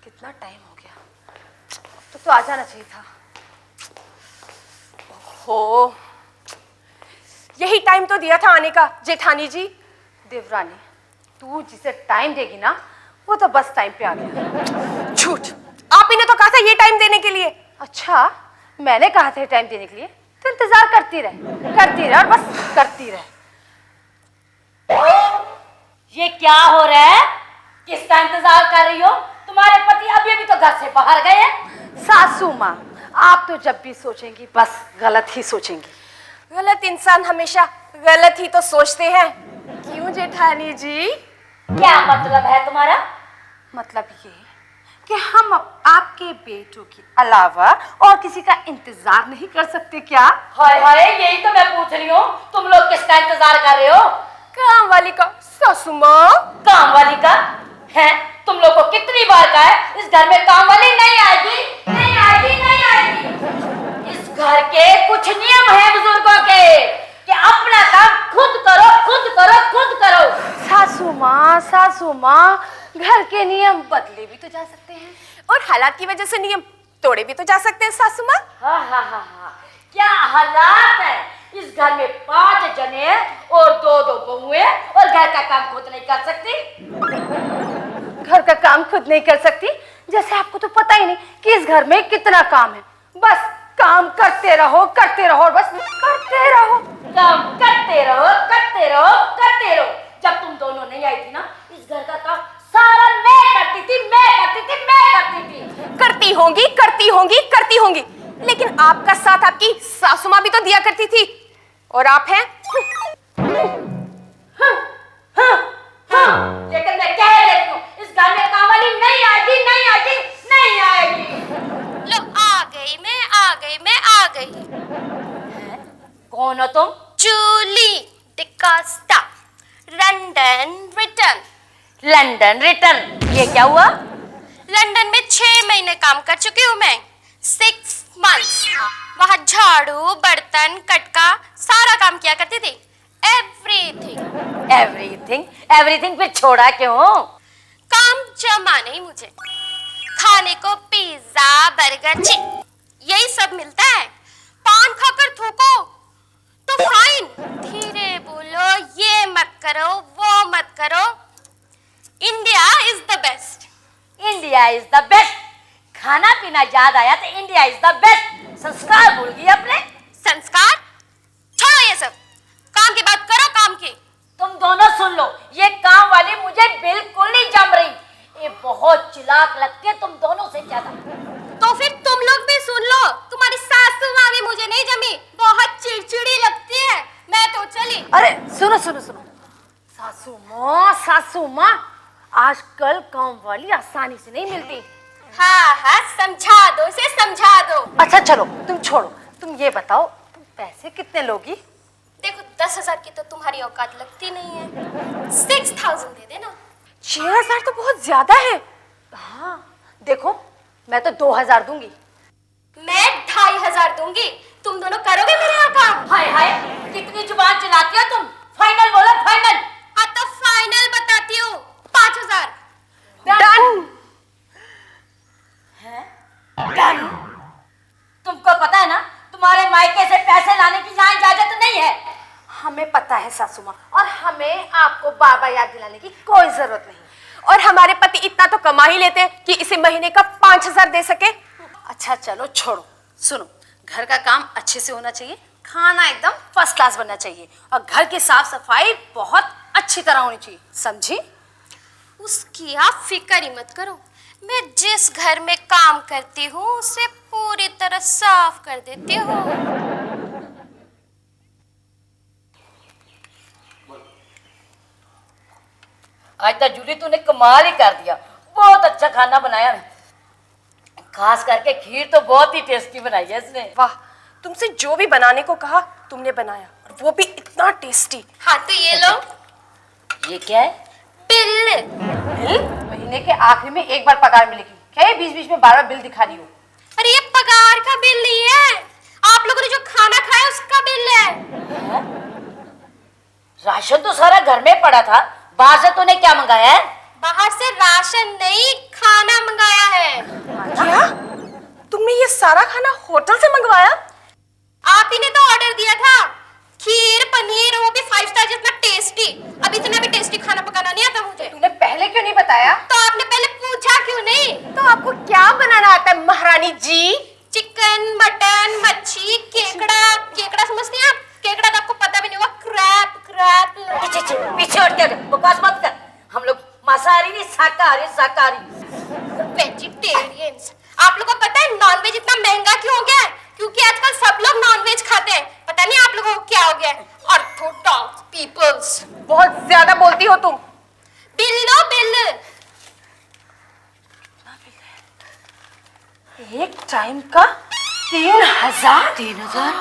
कितना टाइम हो गया, तो आ जाना चाहिए था। हो, यही टाइम तो दिया था आने का जेठानी जी। देवरानी, तू जिसे टाइम देगी ना वो तो बस टाइम पे आ गया। झूठ, आप ही ने तो कहा था ये टाइम देने के लिए। अच्छा, मैंने कहा था टाइम देने के लिए, तो इंतजार करती रहे और बस करती रहे। ये क्या हो रहा है? किसका इंतजार कर रही हो? तुम्हारे पति अभी अभी तो घर से बाहर गए हैं। सासू माँ, आप तो जब भी सोचेंगी बस गलत ही सोचेंगी। गलत इंसान हमेशा गलत ही तो सोचते हैं। क्यों जेठानी जी? क्या मतलब है तुम्हारा? मतलब ये कि हम आपके बेटों के अलावा और किसी का इंतजार नहीं कर सकते क्या? हाय हाय, यही तो मैं पूछ रही हूँ, तुम लोग किसका इंतजार कर रहे हो? काम वाली का। सासू माँ, काम वाली का है? तुम लोग को कितनी बार कहा है इस घर में काम वाली नहीं आएगी, नहीं आएगी, नहीं आएगी। इस घर के कुछ नियम है बुजुर्गों के कि अपना काम खुद करो, खुद करो, खुद करो। सासू माँ, घर के नियम बदले भी तो जा सकते हैं और हालात की वजह से नियम तोड़े भी तो जा सकते हैं सासू माँ। हाँ, क्या हालात है? इस घर में 5 जने हैं और 2 बहुएं और घर का काम खुद नहीं कर सकती। घर का काम खुद नहीं कर सकती? जैसे आपको तो पता ही नहीं कि इस घर में कितना काम है। बस काम करते रहो और बस करते रहो। काम करते रहो, करते रहो, करते रहो। जब तुम दोनों नहीं आई थी ना, इस घर का काम सारा मैं करती थी। करती होंगी, लेकिन आपका साथ आपकी सासू माँ भी तो दिया करती थी। और आप हैं लेकिन मैं कह रही हूँ इस घर में काम वाली नहीं आएगी, नहीं आएगी, नहीं आएगी। लो, आ गई। कौन हो तुम? Julie D'Costa, London return. London return? ये क्या हुआ? लंदन में 6 महीने काम कर चुकी हूँ मैं। 6 months। वहाँ झाड़ू, बर्तन, कटका सारा काम किया करती थी। एवरीथिंग फिर छोड़ा क्यों? काम जमा नहीं मुझे। खाने को पिज्जा, बर्गर, यही सब मिलता है। पान खाकर थूको तो फाइन। धीरे बोलो, ये मत करो, वो मत करो। India is the best. India is the best. खाना पीना याद आया तो इंडिया इज द बेस्ट। संस्कार भूल गई अपने। संस्कार छोड़ो, ये सब काम की बात करो, काम की। तुम दोनों सुन लो, ये काम वाली मुझे बिल्कुल नहीं जम रही। ये बहुत चिल्लाक लगती है तुम दोनों से ज्यादा। तो फिर तुम लोग भी सुन लो, तुम्हारी सासू माँ भी मुझे नहीं जमी, बहुत चिड़चिड़ी लगती है। मैं तो चली। अरे सुनो, सासू माँ, आजकल काम वाली आसानी से नहीं मिलती। हाँ, समझा दो इसे, समझा दो। अच्छा चलो तुम छोड़ो, तुम ये बताओ तुम पैसे कितने लोगी? देखो, 10,000 की तो तुम्हारी औकात लगती नहीं है। 6,000 दे देना। 6,000 तो बहुत ज्यादा है। हाँ देखो, मैं तो 2,000 दूंगी। मैं 2,500 दूंगी। तुम दोनों करोगे मेरे यहाँ काम? हाय हाय, कितनी जुबान चलाती हो तुम? फाइनल बोलो, फाइनल। हाँ तो फाइनल बताती हूँ, 5,000। डन। डन। तुमको पता है ना तुम्हारे मायके से पैसे लाने की यहाँ इजाजत नहीं है। हमें पता है सासू माँ, और हमें आपको बार बार याद दिलाने की कोई जरूरत नहीं। और हमारे पति इतना तो कमा ही लेते हैं कि इसे महीने का 5,000 दे सके। अच्छा चलो छोड़ो, सुनो, घर का काम अच्छे से होना चाहिए, खाना एकदम फर्स्ट क्लास बनना चाहिए, और घर की साफ सफाई बहुत अच्छी तरह होनी चाहिए, समझी? उसकी आप फिक्र ही मत करो। मैं जिस घर में काम करती हूँ उसे पूरी तरह साफ कर देती हूँ। आज तक जूली तूने कमाल ही कर दिया। बहुत अच्छा खाना बनाया, खास करके खीर तो बहुत ही टेस्टी बनाई है इसने। वाह, तुमसे जो भी बनाने को कहा तुमने बनाया, और वो भी इतना टेस्टी। हाँ तो ये लो ये क्या है? बिल। महीने के आखिरी में एक बार पगार मिलेगी, क्या ये बीच बीच में बार बार बिल दिखा रही हो? अरे ये पगार का बिल नहीं है, आप लोगों ने जो खाना खाया उसका बिल है। राशन तो सारा घर में पड़ा था, बाहर से तूने क्या मंगाया है? बाहर से राशन नहीं खाना मंगाया है। क्या तुमने ये सारा खाना होटल से मंगवाया? आप ही ने तो ऑर्डर दिया था, खीर पनीर, वो भी 5 स्टार जितना टेस्टी। अब इतना भी टेस्टी खाना पकाना नहीं आता मुझे। तूने पहले क्यों नहीं बताया? तो आपने पहले पूछा क्यों नहीं? तो आपको क्या बनाना आता है महारानी जी? चिकन, मटन, मच्छी, केकड़ा। केकड़ा समझती हैं आप? केकड़ा तो आपको पता भी नहीं होगा। Crap crap. पीछे हट के बकवास मत कर। हम लोग मांसाहारी नहीं, शाकाहारी शाकाहारी। वेजिटेरियंस। आप लोगों को पता है नॉनवेज इतना महंगा क्यों हो गया है? क्योंकि आजकल सब लोग नॉनवेज खाते हैं। पता नहीं आप लोगों को क्या हो गया है। Orthodox peoples. बहुत ज्यादा बोलती हो तुम। बिल लो बिल। एक टाइम का 3000। 3000?